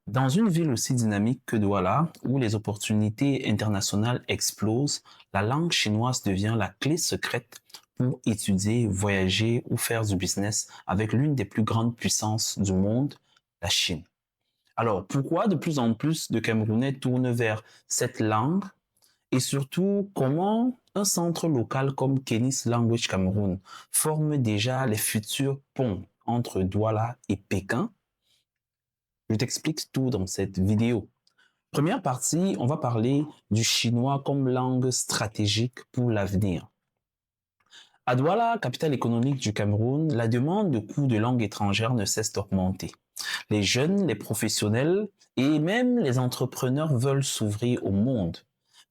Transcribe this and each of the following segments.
Dans une ville aussi dynamique que Douala, où les opportunités internationales explosent, la langue chinoise devient la clé secrète pour étudier, voyager ou faire du business avec l'une des plus grandes puissances du monde, la Chine. Alors, pourquoi de plus en plus de Camerounais tournent vers cette langue et surtout comment un centre local comme Kenis Language Cameroun forme déjà les futurs ponts entre Douala et Pékin? Je t'explique tout dans cette vidéo. Première partie, on va parler du chinois comme langue stratégique pour l'avenir. À Douala, capitale économique du Cameroun, la demande de cours de langue étrangère ne cesse d'augmenter. Les jeunes, les professionnels et même les entrepreneurs veulent s'ouvrir au monde.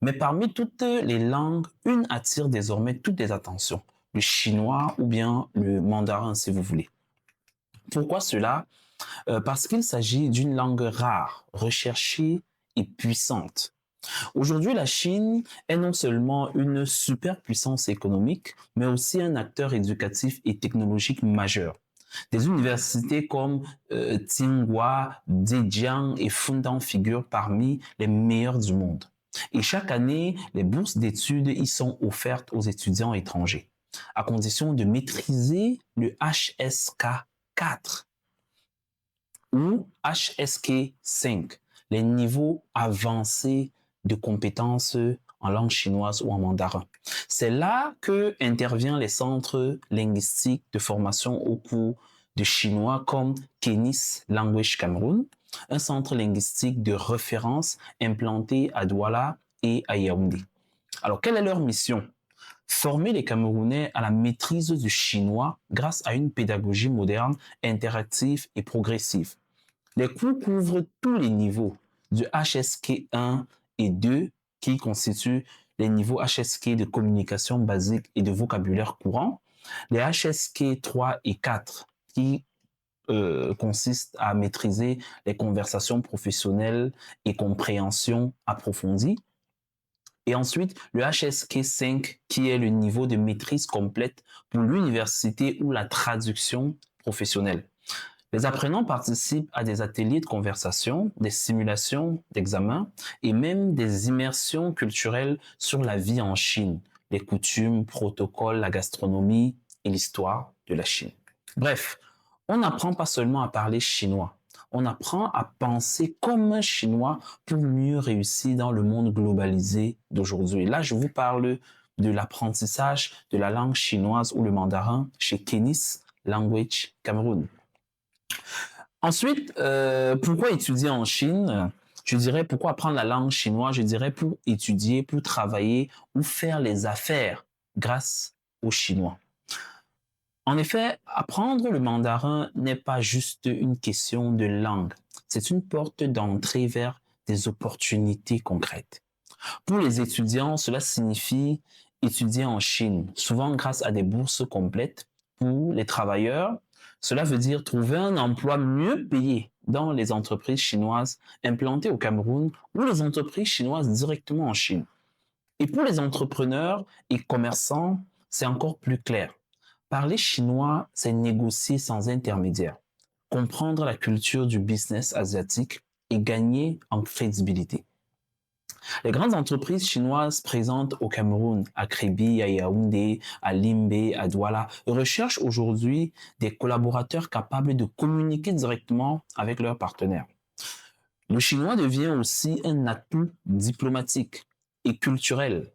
Mais parmi toutes les langues, une attire désormais toutes les attentions. Le chinois ou bien le mandarin si vous voulez. Pourquoi cela? Parce qu'il s'agit d'une langue rare, recherchée et puissante. Aujourd'hui, la Chine est non seulement une superpuissance économique, mais aussi un acteur éducatif et technologique majeur. Des universités comme Tsinghua, Zhejiang et Fudan figurent parmi les meilleures du monde. Et chaque année, les bourses d'études y sont offertes aux étudiants étrangers, à condition de maîtriser le HSK 4 ou HSK 5, les niveaux avancés de compétences en langue chinoise ou en mandarin. C'est là que interviennent les centres linguistiques de formation au cours de chinois comme Kenis Language Cameroun, un centre linguistique de référence implanté à Douala et à Yaoundé. Alors, quelle est leur mission? Former les Camerounais à la maîtrise du chinois grâce à une pédagogie moderne, interactive et progressive. Les cours couvrent tous les niveaux, du HSK 1 et 2, qui constituent les niveaux HSK de communication basique et de vocabulaire courant, les HSK 3 et 4, qui consistent à maîtriser les conversations professionnelles et compréhension approfondie, et ensuite le HSK 5, qui est le niveau de maîtrise complète pour l'université ou la traduction professionnelle. Les apprenants participent à des ateliers de conversation, des simulations d'examen et même des immersions culturelles sur la vie en Chine, les coutumes, protocoles, la gastronomie et l'histoire de la Chine. Bref, on n'apprend pas seulement à parler chinois, on apprend à penser comme un chinois pour mieux réussir dans le monde globalisé d'aujourd'hui. Là, je vous parle de l'apprentissage de la langue chinoise ou le mandarin chez Kenis Language Cameroun. Ensuite, pourquoi étudier en Chine? Je dirais pourquoi apprendre la langue chinoise? Je dirais pour étudier, pour travailler ou faire les affaires grâce aux Chinois. En effet, apprendre le mandarin n'est pas juste une question de langue, c'est une porte d'entrée vers des opportunités concrètes. Pour les étudiants, cela signifie étudier en Chine, souvent grâce à des bourses complètes. Pour les travailleurs, cela veut dire trouver un emploi mieux payé dans les entreprises chinoises implantées au Cameroun ou les entreprises chinoises directement en Chine. Et pour les entrepreneurs et commerçants, c'est encore plus clair. Parler chinois, c'est négocier sans intermédiaire, comprendre la culture du business asiatique et gagner en crédibilité. Les grandes entreprises chinoises présentes au Cameroun, à Kribi, à Yaoundé, à Limbe, à Douala, recherchent aujourd'hui des collaborateurs capables de communiquer directement avec leurs partenaires. Le chinois devient aussi un atout diplomatique et culturel.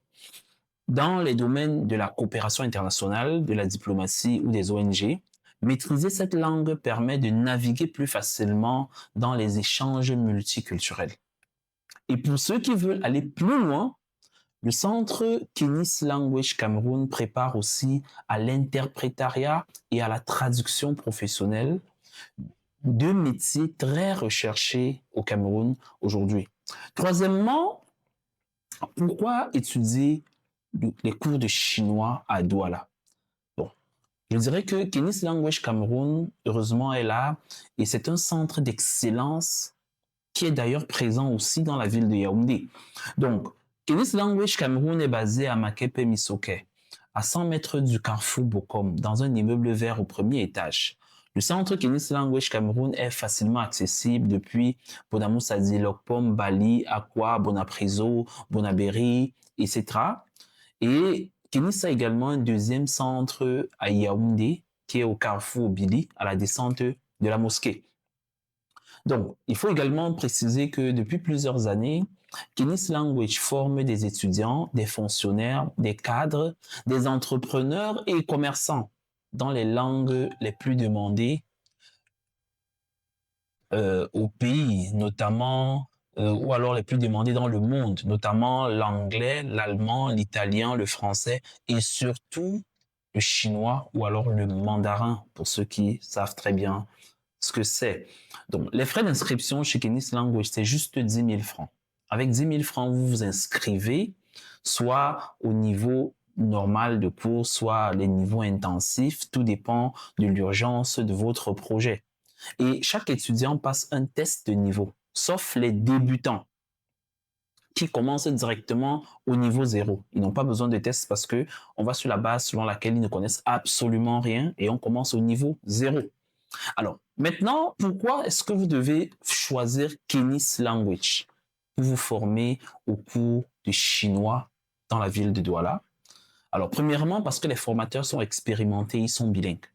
Dans les domaines de la coopération internationale, de la diplomatie ou des ONG, maîtriser cette langue permet de naviguer plus facilement dans les échanges multiculturels. Et pour ceux qui veulent aller plus loin, le centre Kenis Language Cameroun prépare aussi à l'interprétariat et à la traduction professionnelle, deux métiers très recherchés au Cameroun aujourd'hui. Troisièmement, pourquoi étudier les cours de chinois à Douala? Bon, je dirais que Kenis Language Cameroun, heureusement, est là et c'est un centre d'excellence qui est d'ailleurs présent aussi dans la ville de Yaoundé. Donc, Kenis Language Cameroun est basé à Makepe Misoke, à 100 mètres du carrefour Bokom, dans un immeuble vert au premier étage. Le centre Kenis Language Cameroun est facilement accessible depuis Bonamou Sadi, Lokpom, Bali, Akwa, Bonapriso, Bonaberi, etc. Et Kenis a également un deuxième centre à Yaoundé, qui est au carrefour Bili, à la descente de la mosquée. Donc, il faut également préciser que depuis plusieurs années, Kenis Language forme des étudiants, des fonctionnaires, des cadres, des entrepreneurs et commerçants dans les langues les plus demandées au pays, notamment, ou alors les plus demandées dans le monde, notamment l'anglais, l'allemand, l'italien, le français et surtout le chinois ou alors le mandarin, pour ceux qui savent très bien ce que c'est. Donc, les frais d'inscription chez Kenis Language, c'est juste 10 000 francs. Avec 10 000 francs, vous vous inscrivez soit au niveau normal de cours, soit les niveaux intensifs. Tout dépend de l'urgence de votre projet. Et chaque étudiant passe un test de niveau, sauf les débutants qui commencent directement au niveau 0. Ils n'ont pas besoin de test parce que on va sur la base selon laquelle ils ne connaissent absolument rien et on commence au niveau 0. Alors, maintenant, pourquoi est-ce que vous devez choisir Kenis Language pour vous former au cours de chinois dans la ville de Douala? Alors, premièrement, parce que les formateurs sont expérimentés, ils sont bilingues.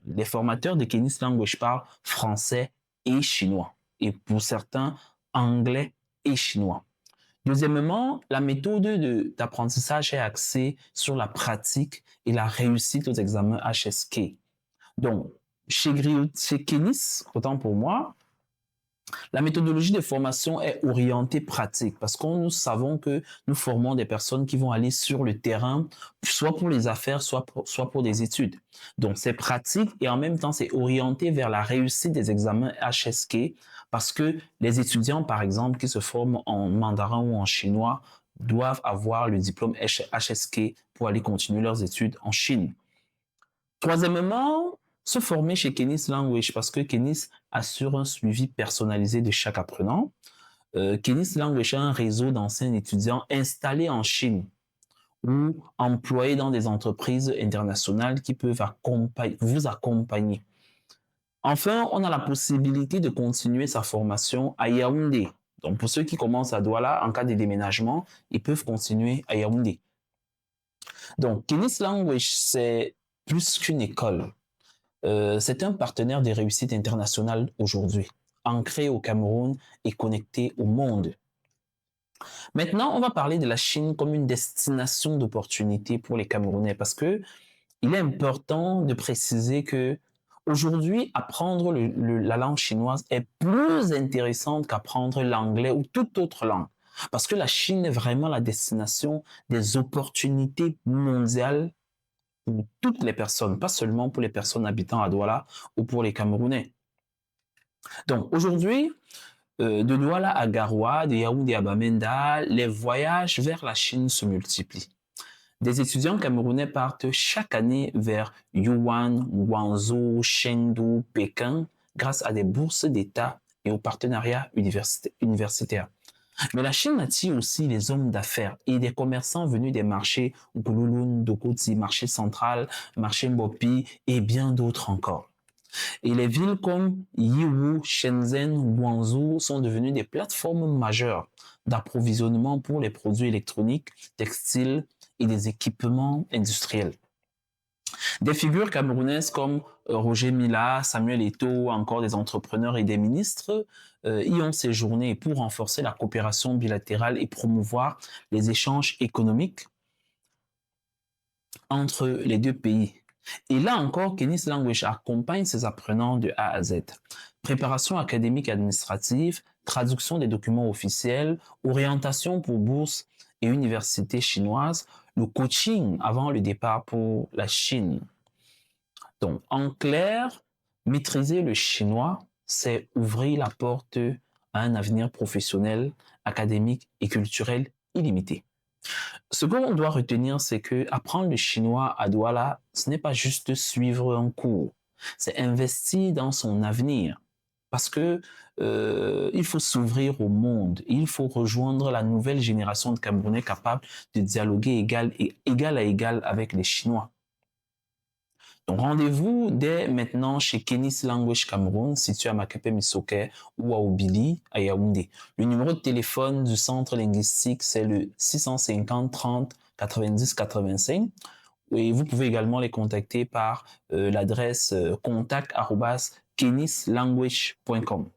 Les formateurs de Kenis Language parlent français et chinois. Et pour certains, anglais et chinois. Deuxièmement, la méthode d'apprentissage est axée sur la pratique et la réussite aux examens HSK. Donc, chez Kenis, autant pour moi, la méthodologie de formation est orientée pratique parce que nous savons que nous formons des personnes qui vont aller sur le terrain, soit pour les affaires, soit pour des études. Donc, c'est pratique et en même temps, c'est orienté vers la réussite des examens HSK parce que les étudiants, par exemple, qui se forment en mandarin ou en chinois, doivent avoir le diplôme HSK pour aller continuer leurs études en Chine. Troisièmement, se former chez Kenis Language parce que Kenis assure un suivi personnalisé de chaque apprenant. Kenis Language a un réseau d'anciens étudiants installés en Chine ou employés dans des entreprises internationales qui peuvent vous accompagner. Enfin, on a la possibilité de continuer sa formation à Yaoundé. Donc, pour ceux qui commencent à Douala, en cas de déménagement, ils peuvent continuer à Yaoundé. Donc, Kenis Language, c'est plus qu'une école. C'est un partenaire de réussite internationale aujourd'hui, ancré au Cameroun et connecté au monde. Maintenant, on va parler de la Chine comme une destination d'opportunités pour les Camerounais parce que il est important de préciser que aujourd'hui, apprendre la langue chinoise est plus intéressante qu'apprendre l'anglais ou toute autre langue. Parce que la Chine est vraiment la destination des opportunités mondiales pour toutes les personnes, pas seulement pour les personnes habitant à Douala ou pour les Camerounais. Donc aujourd'hui, de Douala à Garoua, de Yaoundé à Bamenda, les voyages vers la Chine se multiplient. Des étudiants camerounais partent chaque année vers Yuan, Guangzhou, Chengdu, Pékin grâce à des bourses d'État et aux partenariats universitaires. Mais la Chine attire aussi les hommes d'affaires et des commerçants venus des marchés Goulouloun, Dokoti, marché central, marché Mbopi et bien d'autres encore. Et les villes comme Yiwu, Shenzhen, Guangzhou sont devenues des plateformes majeures d'approvisionnement pour les produits électroniques, textiles et des équipements industriels. Des figures camerounaises comme Roger Mila, Samuel Eto'o, encore des entrepreneurs et des ministres y ont séjourné pour renforcer la coopération bilatérale et promouvoir les échanges économiques entre les deux pays. Et là encore, Kenis Language accompagne ses apprenants de A à Z. Préparation académique et administrative, traduction des documents officiels, orientation pour bourse et université chinoise, le coaching avant le départ pour la Chine. Donc, en clair, maîtriser le chinois, c'est ouvrir la porte à un avenir professionnel, académique et culturel illimité. Ce qu'on doit retenir, c'est que apprendre le chinois à Douala, ce n'est pas juste suivre un cours, c'est investir dans son avenir. Parce que il faut s'ouvrir au monde, il faut rejoindre la nouvelle génération de Camerounais capables de dialoguer égal à égal avec les Chinois. Donc, rendez-vous dès maintenant chez Kenis Language Cameroun, situé à Makape Misoke ou à Obili, à Yaoundé. Le numéro de téléphone du centre linguistique, c'est le 650 30 90 85. Et vous pouvez également les contacter par l'adresse contact@kenislanguage.com.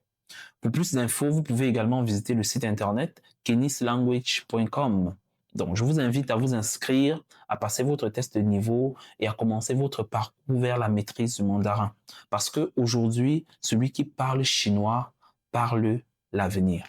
Pour plus d'infos, vous pouvez également visiter le site internet kenislanguage.com. Donc, je vous invite à vous inscrire, à passer votre test de niveau et à commencer votre parcours vers la maîtrise du mandarin. Parce que aujourd'hui, celui qui parle chinois parle l'avenir.